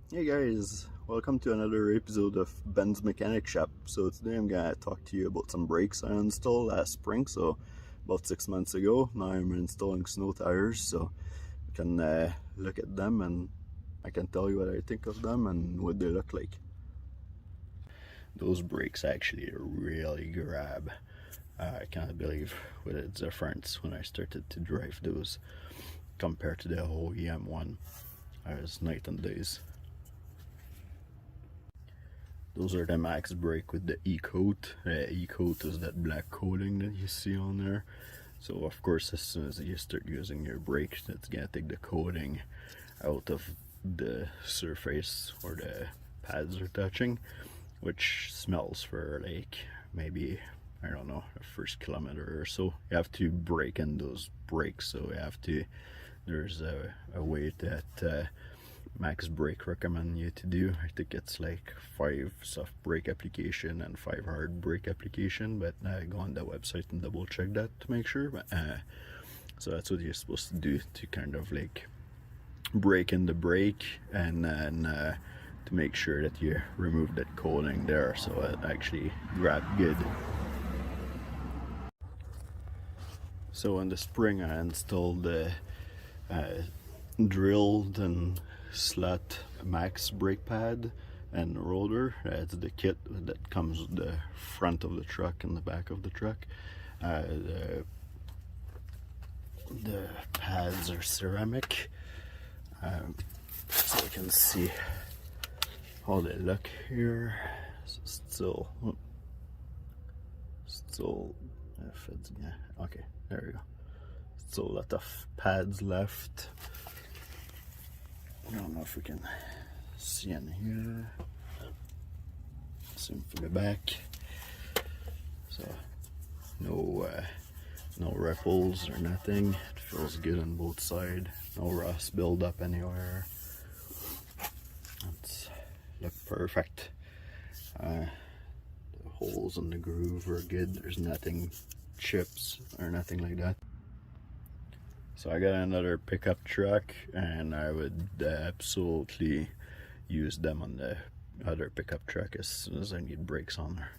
Hey guys, welcome to another episode of Ben's Mechanic Shop. So today I'm gonna talk to you about some brakes I installed last spring, so about 6 months ago. Now I'm installing snow tires, so you can look at them and I can tell you what I think of them and what they look like. Those brakes actually really grab. I can't believe what a difference when I started to drive those compared to the OEM one. It was night and days. Those are the max brake with the E-coat. E-coat is that black coating that you see on there. So of course, as soon as you start using your brake, it's gonna take the coating out of the surface where the pads are touching, which smells for like maybe, I don't know, the first kilometer or so. You have to brake in those brakes, so you have to, there's a way that max brake recommend you to do. I think it's like 5 soft brake application and 5 hard brake application, but go on the website and double check that to make sure. But so that's what you're supposed to do to kind of like brake in the brake, and then to make sure that you remove that coating there so it actually grab good. So in the spring I installed the drilled and slat max brake pad and rotor. It's the kit that comes with the front of the truck and the back of the truck. The pads are ceramic, so you can see how they look here. Still, if it's, yeah, okay, there we go. Still a lot of pads left. I don't know if we can see in here. Same for the back. So no ripples or nothing. It feels good on both sides. No rust build-up anywhere. It's look perfect. The holes in the groove are good. There's nothing chips or nothing like that. So I got another pickup truck, and I would absolutely use them on the other pickup truck as soon as I need brakes on there.